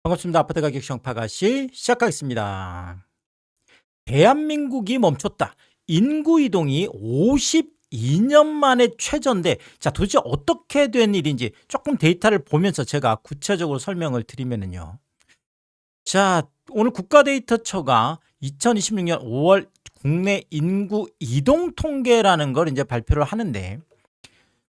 반갑습니다. 아파트 가격 정파가시 시작하겠습니다. 대한민국이 멈췄다. 인구 이동이 52년 만에 최저인데, 자, 도대체 어떻게 된 일인지 조금 데이터를 보면서 제가 구체적으로 설명을 드리면은요. 자, 오늘 국가데이터처가 2026년 5월 국내 인구 이동 통계라는 걸 이제 발표를 하는데,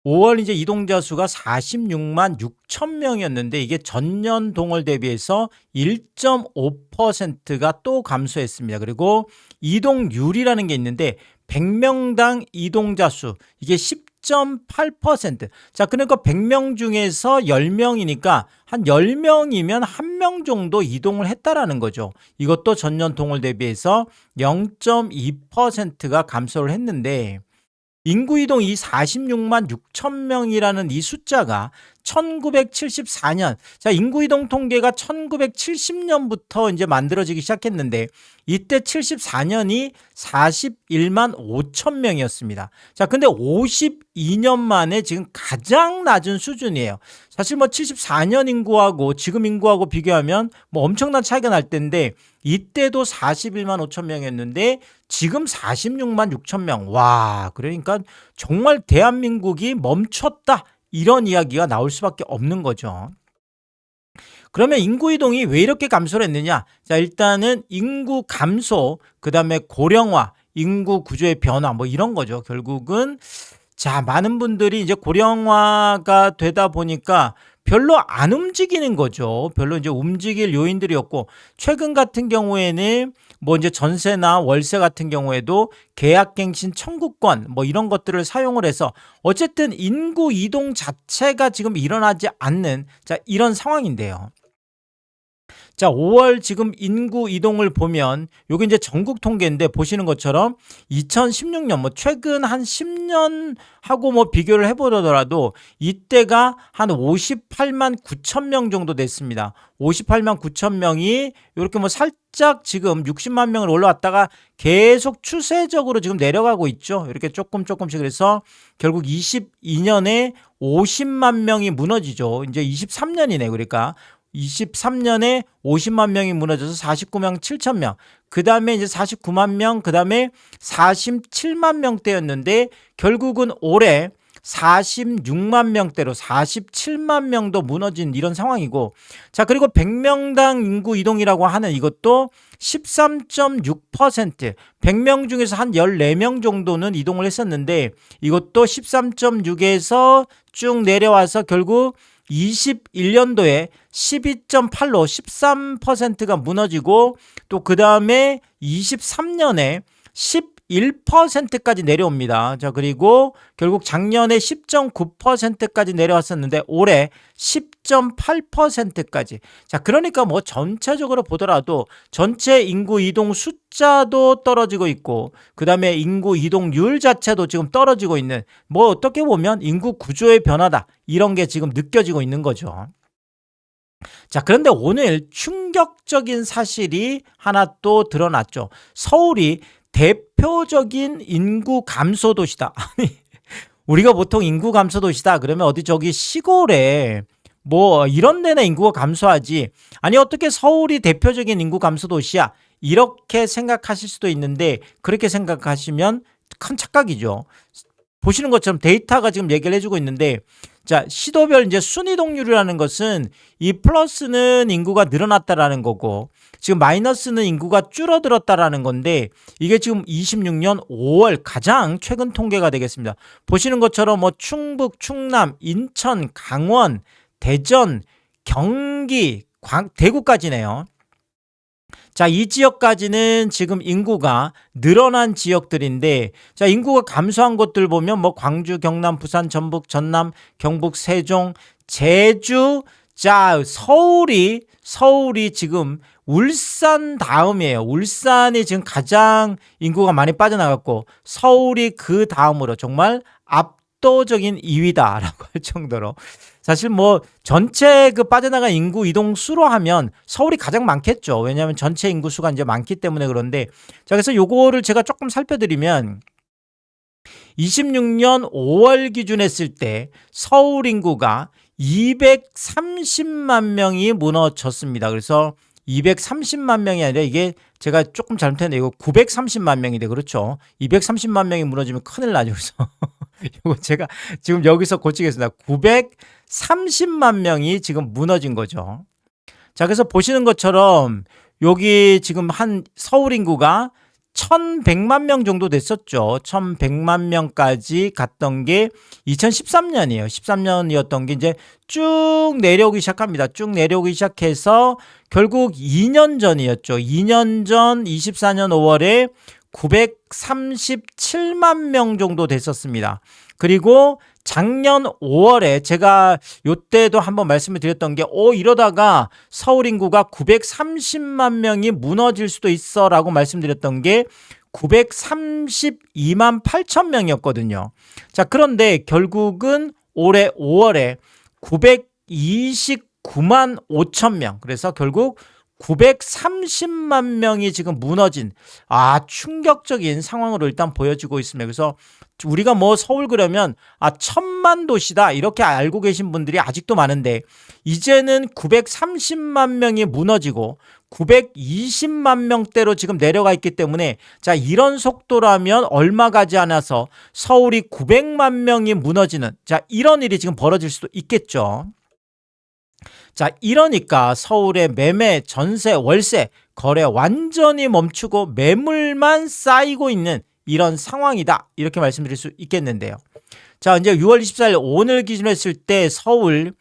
5월 이제 이동자 수가 46만 6천 명이었는데 이게 전년 동월 대비해서 1.5%가 또 감소했습니다. 그리고 이동률이라는 게 있는데 100명당 이동자 수 이게 10.8%. 자, 그러니까 100명 중에서 10명이니까 한 10명이면 1명 정도 이동을 했다라는 거죠. 이것도 전년 동월 대비해서 0.2%가 감소를 했는데 인구 이동 이 46만 6천 명이라는 이 숫자가 1974년, 자, 인구 이동 통계가 1970년부터 이제 만들어지기 시작했는데 이때 74년이 41만 5천 명이었습니다. 자, 근데 52년 만에 지금 가장 낮은 수준이에요. 사실 뭐 74년 인구하고 지금 인구하고 비교하면 뭐 엄청난 차이가 날 텐데 이때도 41만 5천 명이었는데 지금 46만 6천 명. 와, 그러니까 정말 대한민국이 멈췄다. 이런 이야기가 나올 수밖에 없는 거죠. 그러면 인구 이동이 왜 이렇게 감소를 했느냐? 자, 일단은 인구 감소, 그다음에 고령화, 인구 구조의 변화 뭐 이런 거죠. 결국은 자, 많은 분들이 이제 고령화가 되다 보니까 별로 안 움직이는 거죠. 별로 이제 움직일 요인들이 없고 최근 같은 경우에는 뭐 이제 전세나 월세 같은 경우에도 계약갱신 청구권 뭐 이런 것들을 사용을 해서 어쨌든 인구 이동 자체가 지금 일어나지 않는 자, 이런 상황인데요. 자, 5월 지금 인구 이동을 보면 요게 이제 전국 통계인데 보시는 것처럼 2016년 뭐 최근 한 10년 하고 뭐 비교를 해보더라도 이때가 한 58만 9천 명 정도 됐습니다. 58만 9천 명이 이렇게 뭐 살짝 지금 60만 명을 올라왔다가 계속 추세적으로 지금 내려가고 있죠. 이렇게 조금씩 그래서 결국 22년에 50만 명이 무너지죠. 이제 23년이네. 그러니까 23년에 50만 명이 무너져서 49만 7천 명. 그 다음에 이제 49만 명, 그 다음에 47만 명대였는데 결국은 올해 46만 명대로 47만 명도 무너진 이런 상황이고, 자, 그리고 100명당 인구 이동이라고 하는 이것도 13.6%, 100명 중에서 한 14명 정도는 이동을 했었는데 이것도 13.6에서 쭉 내려와서 결국 21년도에 12.8로 13%가 무너지고 또 그 다음에 23년에 11%까지 내려옵니다. 자, 그리고 결국 작년에 10.9%까지 내려왔었는데 올해 10.8%까지. 자, 그러니까 뭐 전체적으로 보더라도 전체 인구 이동 숫자도 떨어지고 있고 그다음에 인구 이동률 자체도 지금 떨어지고 있는 뭐 어떻게 보면 인구 구조의 변화다. 이런 게 지금 느껴지고 있는 거죠. 자, 그런데 오늘 충격적인 사실이 하나 또 드러났죠. 서울이 대표적인 인구 감소 도시다. 아니, 우리가 보통 인구 감소 도시다 그러면 어디 저기 시골에 뭐 이런 데나 인구가 감소하지. 아니, 어떻게 서울이 대표적인 인구 감소 도시야? 이렇게 생각하실 수도 있는데 그렇게 생각하시면 큰 착각이죠. 보시는 것처럼 데이터가 지금 얘기를 해주고 있는데, 자, 시도별 이제 순이동률이라는 것은 이 플러스는 인구가 늘어났다라는 거고 지금 마이너스는 인구가 줄어들었다라는 건데 이게 지금 26년 5월 가장 최근 통계가 되겠습니다. 보시는 것처럼 뭐 충북, 충남, 인천, 강원, 대전, 경기, 대구까지네요. 자, 이 지역까지는 지금 인구가 늘어난 지역들인데, 자, 인구가 감소한 곳들 보면 뭐 광주, 경남, 부산, 전북, 전남, 경북, 세종, 제주, 자, 서울이 지금 울산 다음이에요. 울산이 지금 가장 인구가 많이 빠져나갔고 서울이 그 다음으로 정말 압도적인 2위다라고 할 정도로 사실 뭐 전체 그 빠져나간 인구 이동 수로 하면 서울이 가장 많겠죠. 왜냐하면 전체 인구 수가 이제 많기 때문에 그런데 자, 그래서 요거를 제가 조금 살펴드리면 26년 5월 기준 했을 때 서울 인구가 230만 명이 무너졌습니다. 그래서 230만 명이 아니라 이게 제가 조금 잘못했는데 이거 930만 명인데 그렇죠. 230만 명이 무너지면 큰일 나죠. 그래서 이거 제가 지금 여기서 고치겠습니다. 930만 명이 지금 무너진 거죠. 자, 그래서 보시는 것처럼 여기 지금 한 서울 인구가 1100만 명 정도 됐었죠. 1100만 명까지 갔던 게 2013년이에요. 13년이었던 게 이제 쭉 내려오기 시작합니다. 쭉 내려오기 시작해서 결국 2년 전이었죠. 2년 전 24년 5월에 937만 명 정도 됐었습니다. 그리고 작년 5월에 제가 요때도 한번 말씀을 드렸던 게 이러다가 서울 인구가 930만 명이 무너질 수도 있어 라고 말씀드렸던 게 932만 8천 명이었거든요. 자, 그런데 결국은 올해 5월에 929만 5천 명. 그래서 결국 930만 명이 지금 무너진 충격적인 상황으로 일단 보여지고 있습니다. 그래서 우리가 뭐 서울 그러면 1000만 도시다 이렇게 알고 계신 분들이 아직도 많은데 이제는 930만 명이 무너지고 920만 명대로 지금 내려가 있기 때문에 자, 이런 속도라면 얼마 가지 않아서 서울이 900만 명이 무너지는 자, 이런 일이 지금 벌어질 수도 있겠죠. 자, 이러니까 서울의 매매, 전세, 월세, 거래 완전히 멈추고 매물만 쌓이고 있는 이런 상황이다. 이렇게 말씀드릴 수 있겠는데요. 자, 이제 6월 24일 오늘 기준으로 했을 때 서울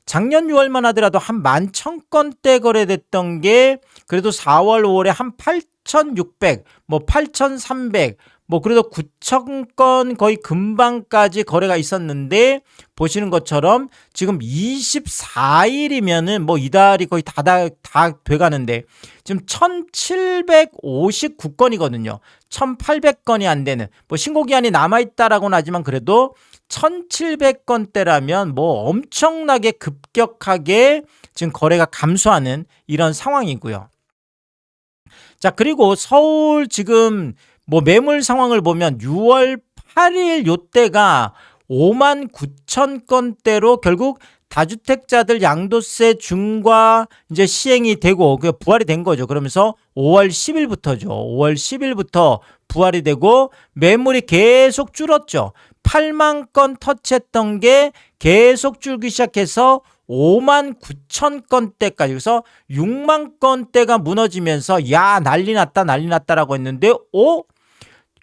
작년 6월만 하더라도 한 11,000건대 거래됐던 게 그래도 4월, 5월에 한 8,600, 뭐 8,300, 뭐 그래도 9,000건 거의 금방까지 거래가 있었는데 보시는 것처럼 지금 24일이면은 뭐 이달이 거의 다 돼가는데 지금 1,759건이거든요. 1,800건이 안 되는 뭐 신고기한이 남아있다라고는 하지만 그래도 1,700건대라면 뭐 엄청나게 급격하게 지금 거래가 감소하는 이런 상황이고요. 자, 그리고 서울 지금 뭐 매물 상황을 보면 6월 8일 요때가 5만 9천 건대로 결국 다주택자들 양도세 중과 이제 시행이 되고 그 부활이 된 거죠. 그러면서 5월 10일부터죠. 5월 10일부터 부활이 되고 매물이 계속 줄었죠. 8만 건 터치했던 게 계속 줄기 시작해서 5만 9천 건대까지 그래서 6만 건대가 무너지면서 야 난리 났다라고 했는데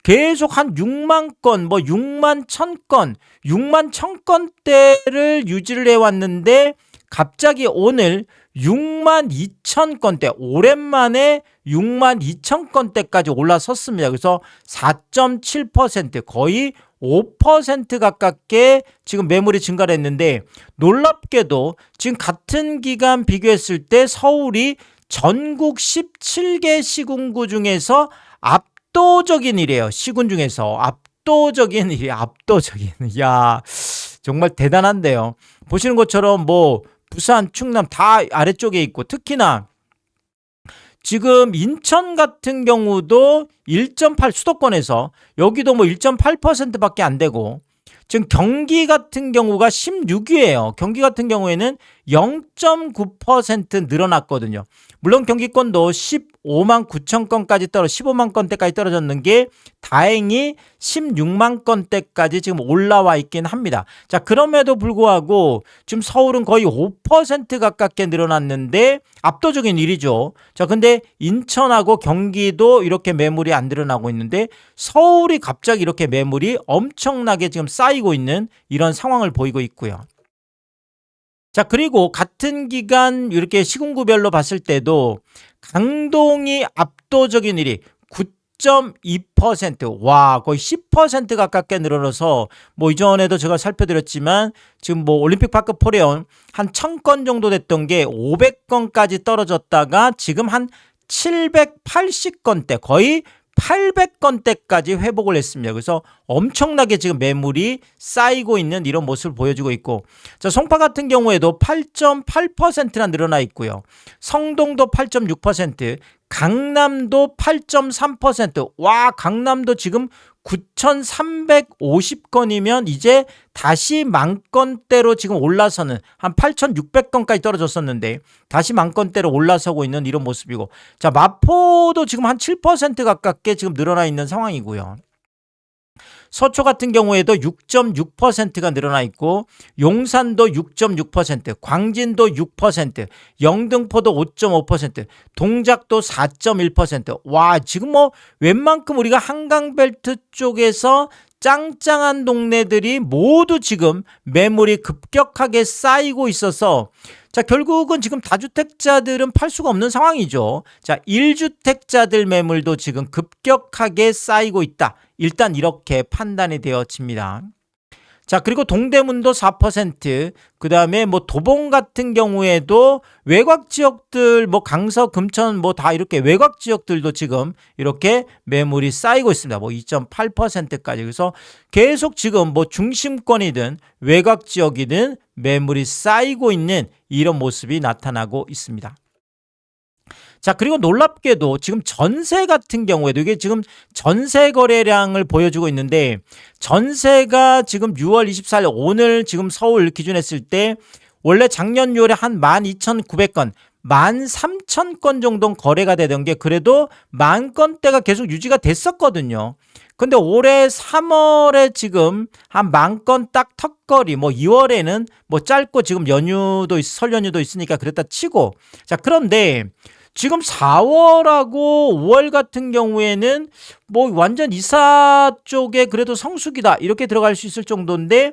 계속 한 6만 건, 뭐 6만 1,000건, 6만 1,000건대를 유지를 해왔는데 갑자기 오늘 6만 2천 건대, 오랜만에 6만 2천 건대까지 올라섰습니다. 그래서 4.7% 거의 5% 가깝게 지금 매물이 증가를 했는데 놀랍게도 지금 같은 기간 비교했을 때 서울이 전국 17개 시군구 중에서 압도적인 일이에요. 시군 중에서 압도적인 일이 야 정말 대단한데요. 보시는 것처럼 뭐 부산, 충남 다 아래쪽에 있고 특히나 지금 인천 같은 경우도 1.8 수도권에서 여기도 뭐 1.8%밖에 안 되고 지금 경기 같은 경우가 16위예요. 경기 같은 경우에는 0.9% 늘어났거든요. 물론 경기권도 15만 9천 건까지 15만 건대까지 떨어졌는 게 다행히 16만 건대까지 지금 올라와 있긴 합니다. 자, 그럼에도 불구하고 지금 서울은 거의 5% 가깝게 늘어났는데 압도적인 일이죠. 자, 근데 인천하고 경기도 이렇게 매물이 안 늘어나고 있는데 서울이 갑자기 이렇게 매물이 엄청나게 지금 쌓이고 있는 이런 상황을 보이고 있고요. 자, 그리고 같은 기간 이렇게 시군구별로 봤을 때도 강동이 압도적인 1위 9.2%. 와, 거의 10% 가깝게 늘어나서 뭐 이전에도 제가 살펴드렸지만 지금 뭐 올림픽파크 포레온 한 1,000건 정도 됐던 게 500건까지 떨어졌다가 지금 한 780건대 거의 800건대까지 회복을 했습니다. 그래서 엄청나게 지금 매물이 쌓이고 있는 이런 모습을 보여주고 있고 자, 송파 같은 경우에도 8.8%나 늘어나 있고요. 성동도 8.6%, 강남도 8.3%. 와, 강남도 지금 9,350건이면 이제 다시 만건대로 지금 올라서는 한 8,600건까지 떨어졌었는데 다시 만건대로 올라서고 있는 이런 모습이고, 자, 마포도 지금 한 7% 가깝게 지금 늘어나 있는 상황이고요. 서초 같은 경우에도 6.6%가 늘어나 있고, 용산도 6.6%, 광진도 6%, 영등포도 5.5%, 동작도 4.1%. 와, 지금 뭐 웬만큼 우리가 한강벨트 쪽에서 짱짱한 동네들이 모두 지금 매물이 급격하게 쌓이고 있어서, 자, 결국은 지금 다주택자들은 팔 수가 없는 상황이죠. 자, 1주택자들 매물도 지금 급격하게 쌓이고 있다. 일단 이렇게 판단이 되어집니다. 자, 그리고 동대문도 4%, 그 다음에 뭐 도봉 같은 경우에도 외곽 지역들, 뭐 강서, 금천 뭐 다 이렇게 외곽 지역들도 지금 이렇게 매물이 쌓이고 있습니다. 뭐 2.8%까지. 그래서 계속 지금 뭐 중심권이든 외곽 지역이든 매물이 쌓이고 있는 이런 모습이 나타나고 있습니다. 자, 그리고 놀랍게도 지금 전세 같은 경우에도 이게 지금 전세 거래량을 보여주고 있는데, 전세가 지금 6월 24일 오늘 지금 서울 기준했을 때 원래 작년 6월에 한 12,900건, 13,000건 정도 거래가 되던 게 그래도 10,000건대가 계속 유지가 됐었거든요. 근데 올해 3월에 지금 한 10,000건 딱 턱걸이, 뭐 2월에는 뭐 짧고 지금 연휴도 설 연휴도 있으니까 그랬다 치고, 자, 그런데 지금 4월하고 5월 같은 경우에는 뭐 완전 이사 쪽에 그래도 성수기다 이렇게 들어갈 수 있을 정도인데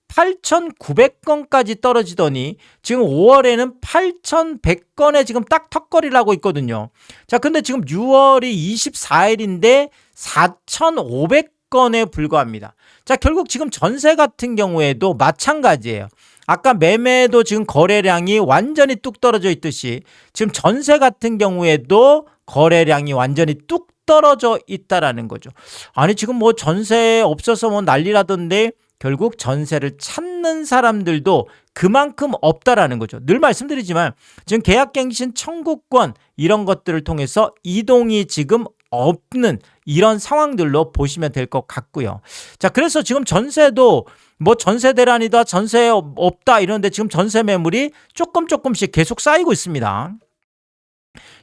8,900건까지 떨어지더니 지금 5월에는 8,100건에 지금 딱 턱걸이를 하고 있거든요. 자, 근데 지금 6월이 24일인데 4,500건에 불과합니다. 자, 결국 지금 전세 같은 경우에도 마찬가지예요. 아까 매매도 지금 거래량이 완전히 뚝 떨어져 있듯이 지금 전세 같은 경우에도 거래량이 완전히 뚝 떨어져 있다라는 거죠. 아니, 지금 뭐 전세 없어서 뭐 난리라던데 결국 전세를 찾는 사람들도 그만큼 없다라는 거죠. 늘 말씀드리지만 지금 계약갱신 청구권 이런 것들을 통해서 이동이 지금 없는 이런 상황들로 보시면 될 것 같고요. 자, 그래서 지금 전세도 뭐 전세 대란이다, 전세 없다 이런데 지금 전세 매물이 조금씩 계속 쌓이고 있습니다.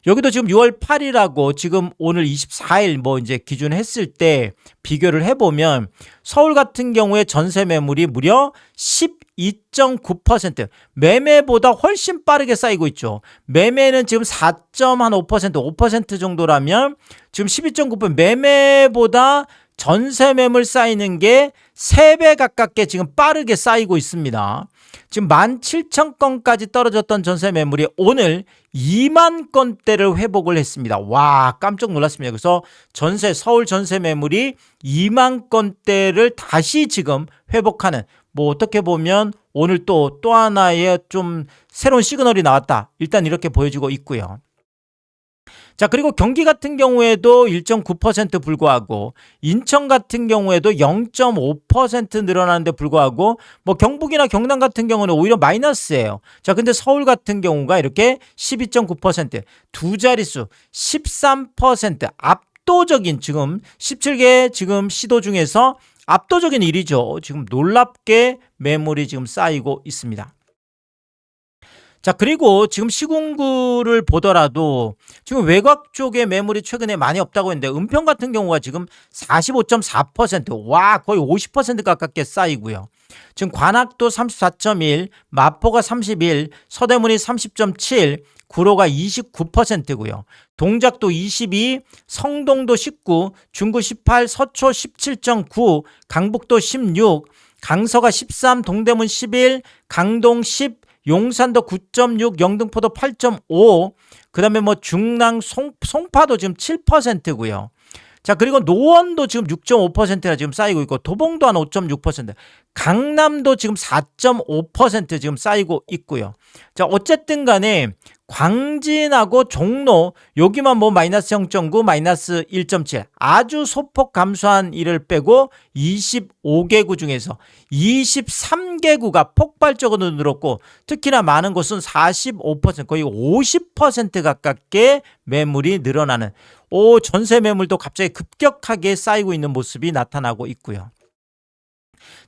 여기도 지금 6월 8일하고 지금 오늘 24일 뭐 이제 기준 했을 때 비교를 해보면 서울 같은 경우에 전세 매물이 무려 12.9%, 매매보다 훨씬 빠르게 쌓이고 있죠. 매매는 지금 4.5% 정도라면 지금 12.9% 매매보다 전세 매물 쌓이는 게 3배 가깝게 지금 빠르게 쌓이고 있습니다. 지금 17,000건까지 떨어졌던 전세 매물이 오늘 2만 건대를 회복을 했습니다. 와, 깜짝 놀랐습니다. 그래서 서울 전세 매물이 2만 건대를 다시 지금 회복하는, 뭐 어떻게 보면 오늘 또 하나의 좀 새로운 시그널이 나왔다. 일단 이렇게 보여지고 있고요. 자, 그리고 경기 같은 경우에도 1.9% 불구하고 인천 같은 경우에도 0.5% 늘어나는데 불구하고 뭐 경북이나 경남 같은 경우는 오히려 마이너스예요. 자, 근데 서울 같은 경우가 이렇게 12.9%, 두 자릿수 13%, 압도적인 지금 17개 지금 시도 중에서 압도적인 일이죠. 지금 놀랍게 매물이 지금 쌓이고 있습니다. 자, 그리고 지금 시군구를 보더라도 지금 외곽 쪽에 매물이 최근에 많이 없다고 했는데 은평 같은 경우가 지금 45.4%, 와, 거의 50% 가깝게 쌓이고요. 지금 관악도 34.1, 마포가 31, 서대문이 30.7, 구로가 29%고요. 동작도 22, 성동도 19, 중구 18, 서초 17.9, 강북도 16, 강서가 13, 동대문 11, 강동 10, 용산도 9.6, 영등포도 8.5, 그 다음에 뭐 중랑 송파도 지금 7%고요. 자, 그리고 노원도 지금 6.5%나 지금 쌓이고 있고, 도봉도 한 5.6%, 강남도 지금 4.5% 지금 쌓이고 있고요. 자, 어쨌든 간에 광진하고 종로 여기만 뭐 마이너스 0.9, 마이너스 1.7 아주 소폭 감소한 일을 빼고 25개구 중에서 23개구가 폭발적으로 늘었고 특히나 많은 곳은 45% 거의 50% 가깝게 매물이 늘어나는 전세 매물도 갑자기 급격하게 쌓이고 있는 모습이 나타나고 있고요.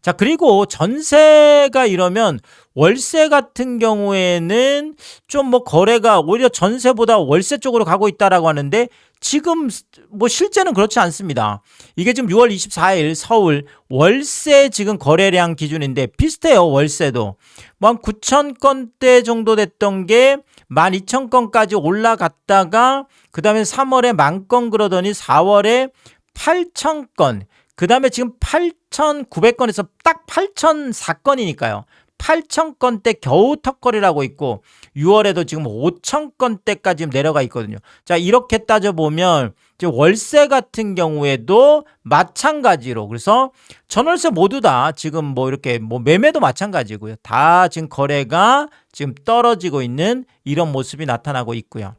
자, 그리고 전세가 이러면 월세 같은 경우에는 좀 뭐 거래가 오히려 전세보다 월세 쪽으로 가고 있다라고 하는데 지금 뭐 실제는 그렇지 않습니다. 이게 지금 6월 24일 서울 월세 지금 거래량 기준인데 비슷해요. 월세도 뭐 한 9천 건대 정도 됐던 게 12,000건까지 올라갔다가 그 다음에 3월에 10,000건 그러더니 4월에 8,000건 그 다음에 지금 8,900건에서 딱 8,004건이니까요. 8,000건대 겨우 턱걸이라고 있고 6월에도 지금 5,000건대까지 내려가 있거든요. 자, 이렇게 따져보면 월세 같은 경우에도 마찬가지로 그래서 전월세 모두 다 지금 뭐 이렇게 뭐 매매도 마찬가지고요. 다 지금 거래가 지금 떨어지고 있는 이런 모습이 나타나고 있고요.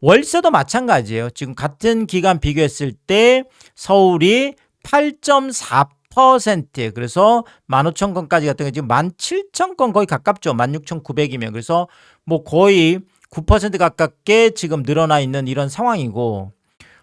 월세도 마찬가지예요. 지금 같은 기간 비교했을 때 서울이 8.4% 그래서 15,000건까지 갔던 게 지금 17,000건 거의 가깝죠. 16,900이면 그래서 뭐 거의 9% 가깝게 지금 늘어나 있는 이런 상황이고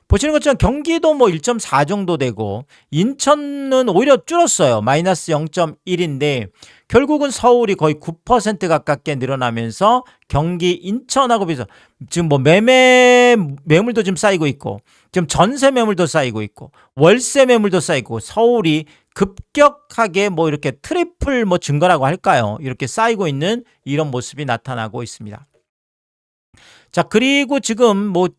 보시는 것처럼 경기도 뭐 1.4 정도 되고 인천은 오히려 줄었어요. 마이너스 0.1인데 결국은 서울이 거의 9% 가깝게 늘어나면서 경기 인천하고 비해서 지금 뭐 매물도 지금 쌓이고 있고 지금 전세 매물도 쌓이고 있고 월세 매물도 쌓이고 서울이 급격하게 뭐 이렇게 트리플 뭐 증가라고 할까요? 이렇게 쌓이고 있는 이런 모습이 나타나고 있습니다. 자, 그리고 지금 뭐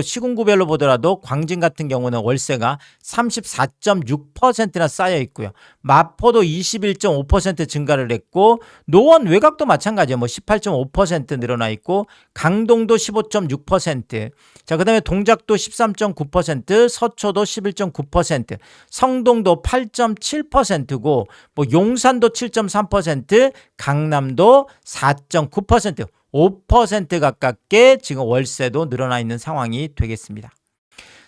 시군구별로 보더라도 광진 같은 경우는 월세가 34.6%나 쌓여 있고요. 마포도 21.5% 증가를 했고 노원 외곽도 마찬가지예요. 뭐 18.5% 늘어나 있고 강동도 15.6%. 자, 그다음에 동작도 13.9%, 서초도 11.9%, 성동도 8.7%고 뭐 용산도 7.3%, 강남도 4.9%. 5% 가깝게 지금 월세도 늘어나 있는 상황이 되겠습니다.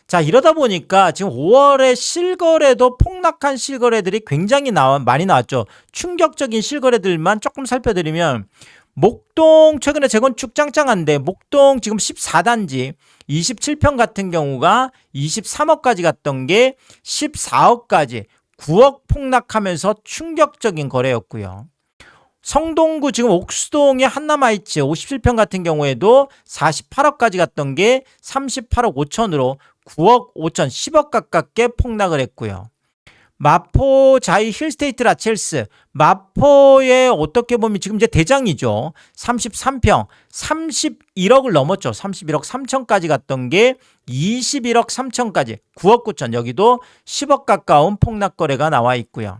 자, 이러다 보니까 지금 5월에 실거래도 폭락한 실거래들이 굉장히 많이 나왔죠. 충격적인 실거래들만 조금 살펴드리면 목동 최근에 재건축 짱짱한데 목동 지금 14단지 27평 같은 경우가 23억까지 갔던 게 14억까지 9억 폭락하면서 충격적인 거래였고요. 성동구 지금 옥수동의 한남하이츠 57평 같은 경우에도 48억까지 갔던 게 38억 5천으로 9억 5천 10억 가깝게 폭락을 했고요. 마포 자이 힐스테이트 라첼스 마포에 어떻게 보면 지금 이제 대장이죠. 33평 31억을 넘었죠. 31억 3천까지 갔던 게 21억 3천까지 9억 9천 여기도 10억 가까운 폭락 거래가 나와 있고요.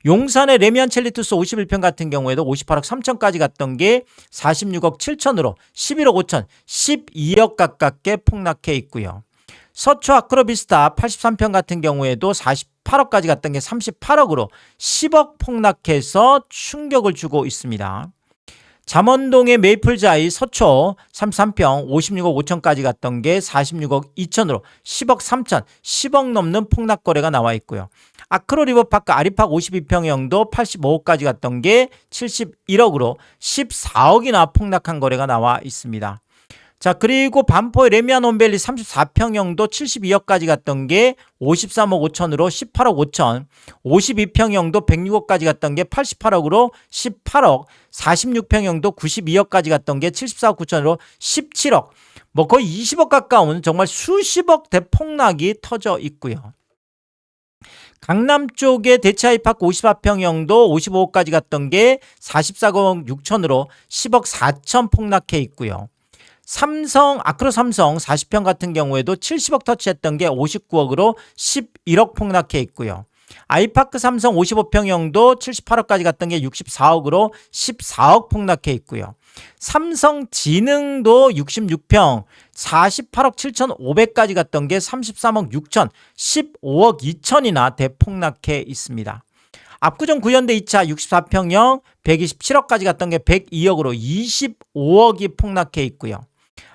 용산의 레미안 첼리투스 51평 같은 경우에도 58억 3천까지 갔던 게 46억 7천으로 11억 5천 12억 가깝게 폭락해 있고요. 서초 아크로비스타 83평 같은 경우에도 48억까지 갔던 게 38억으로 10억 폭락해서 충격을 주고 있습니다. 잠원동의 메이플자이 서초 33평 56억 5천까지 갔던 게 46억 2천으로 10억 3천 10억 넘는 폭락 거래가 나와 있고요. 아크로 리버파크 아리팍 52평형도 85억까지 갔던 게 71억으로 14억이나 폭락한 거래가 나와 있습니다. 자, 그리고 반포의 레미안 온밸리 34평형도 72억까지 갔던 게 53억 5천으로 18억 5천, 52평형도 106억까지 갔던 게 88억으로 18억, 46평형도 92억까지 갔던 게 74억 9천으로 17억, 뭐 거의 20억 가까운 정말 수십억 대폭락이 터져 있고요. 강남 쪽에 대치아이파크 54평형도 55억까지 갔던 게 44억 6천으로 10억 4천 폭락해 있고요. 아크로 삼성 40평 같은 경우에도 70억 터치했던 게 59억으로 11억 폭락해 있고요. 아이파크 삼성 55평형도 78억까지 갔던 게 64억으로 14억 폭락해 있고요. 삼성진흥도 66평 48억 7,500까지 갔던 게 33억 6천 15억 2천이나 대폭락해 있습니다. 압구정 구현대 2차 64평형 127억까지 갔던 게 102억으로 25억이 폭락해 있고요.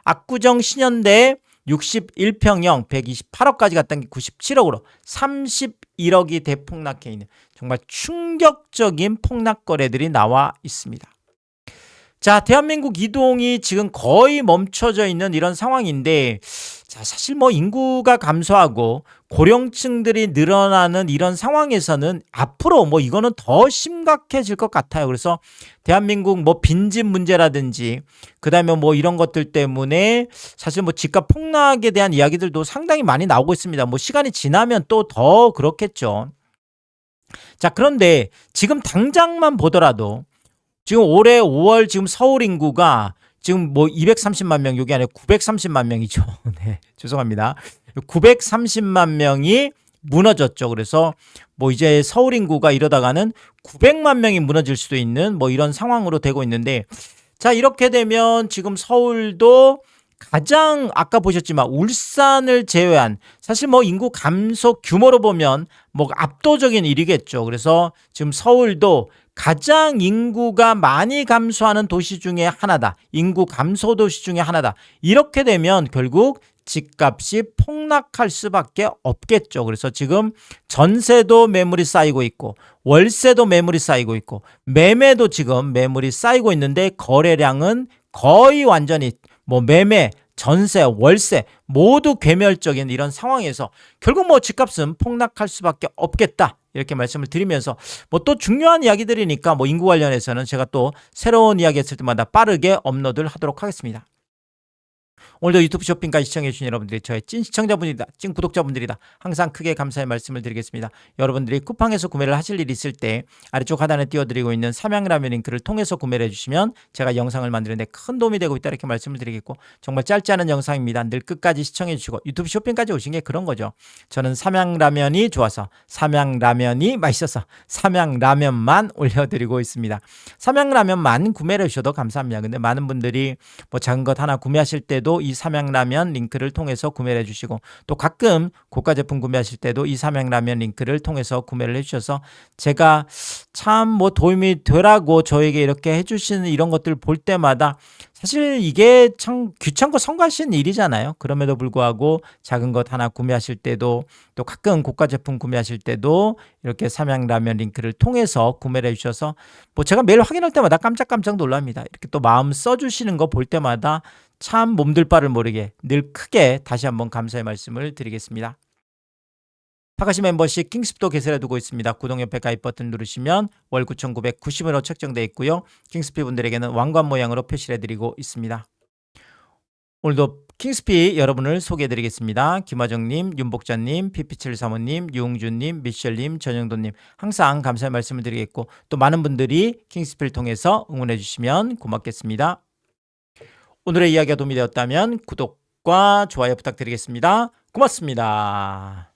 압구정 신현대 61평형 128억까지 갔던 게 97억으로 31억이 대폭락해 있는 정말 충격적인 폭락 거래들이 나와 있습니다. 자, 대한민국 이동이 지금 거의 멈춰져 있는 이런 상황인데, 자, 사실 뭐 인구가 감소하고 고령층들이 늘어나는 이런 상황에서는 앞으로 뭐 이거는 더 심각해질 것 같아요. 그래서 대한민국 뭐 빈집 문제라든지 그다음에 뭐 이런 것들 때문에 사실 뭐 집값 폭락에 대한 이야기들도 상당히 많이 나오고 있습니다. 뭐 시간이 지나면 또 더 그렇겠죠. 자, 그런데 지금 당장만 보더라도 지금 올해 5월 지금 서울 인구가 지금 뭐 230만 명, 여기 안에 930만 명이죠. 네, 죄송합니다. 930만 명이 무너졌죠. 그래서 뭐 이제 서울 인구가 이러다가는 900만 명이 무너질 수도 있는 뭐 이런 상황으로 되고 있는데, 자, 이렇게 되면 지금 서울도 가장 아까 보셨지만 울산을 제외한 사실 뭐 인구 감소 규모로 보면 뭐 압도적인 일이겠죠. 그래서 지금 서울도 가장 인구가 많이 감소하는 도시 중에 하나다. 인구 감소 도시 중에 하나다. 이렇게 되면 결국 집값이 폭락할 수밖에 없겠죠. 그래서 지금 전세도 매물이 쌓이고 있고 월세도 매물이 쌓이고 있고 매매도 지금 매물이 쌓이고 있는데 거래량은 거의 완전히 뭐 매매, 전세, 월세 모두 괴멸적인 이런 상황에서 결국 뭐 집값은 폭락할 수밖에 없겠다. 이렇게 말씀을 드리면서 뭐 또 중요한 이야기들이니까 뭐 인구 관련해서는 제가 또 새로운 이야기 했을 때마다 빠르게 업로드를 하도록 하겠습니다. 오늘도 유튜브 쇼핑까지 시청해주신 여러분들이 저의 찐 시청자분이다, 찐 구독자분들이다. 항상 크게 감사의 말씀을 드리겠습니다. 여러분들이 쿠팡에서 구매를 하실 일이 있을 때 아래쪽 하단에 띄워드리고 있는 삼양라면 링크를 통해서 구매를 해주시면 제가 영상을 만드는데 큰 도움이 되고 있다 이렇게 말씀을 드리겠고, 정말 짧지 않은 영상입니다. 늘 끝까지 시청해주시고 유튜브 쇼핑까지 오신 게 그런 거죠. 저는 삼양라면이 좋아서, 삼양라면이 맛있어서 삼양라면만 올려드리고 있습니다. 삼양라면만 구매를 해주셔도 감사합니다. 근데 많은 분들이 뭐 작은 것 하나 구매하실 때도 이 삼양라면 링크를 통해서 구매를 해주시고, 또 가끔 고가 제품 구매하실 때도 이 삼양라면 링크를 통해서 구매를 해주셔서 제가 참 뭐 도움이 되라고 저에게 이렇게 해주시는 이런 것들 볼 때마다 사실 이게 참 귀찮고 성가신 일이잖아요. 그럼에도 불구하고 작은 것 하나 구매하실 때도, 또 가끔 고가 제품 구매하실 때도 이렇게 삼양라면 링크를 통해서 구매를 해주셔서 뭐 제가 매일 확인할 때마다 깜짝깜짝 놀랍니다. 이렇게 또 마음 써주시는 거 볼 때마다 참 몸둘 바를 모르게 늘 크게 다시 한번 감사의 말씀을 드리겠습니다. 파카시 멤버십 킹스프도 개설해 두고 있습니다. 구독 옆에 가입 버튼 누르시면 월 9,990원으로 책정되어 있고요. 킹스피 분들에게는 왕관 모양으로 표시를 해드리고 있습니다. 오늘도 킹스피 여러분을 소개해드리겠습니다. 김화정님, 윤복자님, PP7사모님, 유웅준님, 미셸님, 전영돈님 항상 감사의 말씀을 드리겠고, 또 많은 분들이 킹스피를 통해서 응원해 주시면 고맙겠습니다. 오늘의 이야기가 도움이 되었다면 구독과 좋아요 부탁드리겠습니다. 고맙습니다.